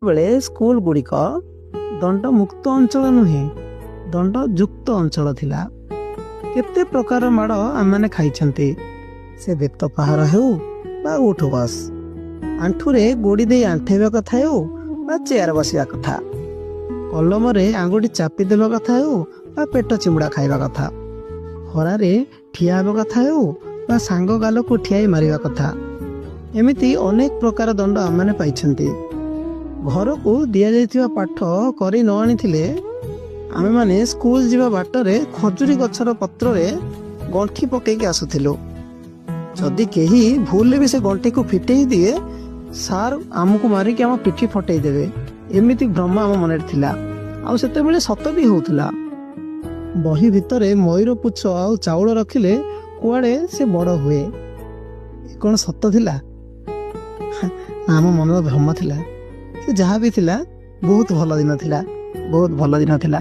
बेले स्कूल गुड़िक दंड मुक्त अंचल नुहे दंड युक्त अंचल थिला। केते प्रकार माड़ आम मैंने खाई से बेत पहाड़ हो बा उठ बस आंठुरे गोड़ी दे आंठेवा कथा हो बा चेयर बसिया कथा कलम रे आंगुठी चापी देवा कथा हो बा पेट चिमुड़ा खाइबा कथा खरारे ठिया हेबा कथा हो बा सांग गाल को ठियाई मारिबा कथा एमिति अनेक प्रकार दंड आम मैंने पाइछंती। घर को दि जाइथिबा पाठ करी न आनिथिले आमे माने स्कूल जीवा बाटरे खजुरी गछर पत्र रे गंठी पकेकी आसुथिलु। जदि केही भूल भी से गंठी को फिटेई दिए सार आमको मारिकी आम पिठी फटई देवे एमिति भ्रम आम मन थिला। आउ सेते बेले सत भी होउथला। बही भितरे मयूर पुछ आउ चाउल रखिले कुआड़े से बड़ हुए कौन सत थिला? आम मन भ्रम थिला। जहाँ भी थिला बहुत भल दिन थिला, बहुत भल दिन थिला।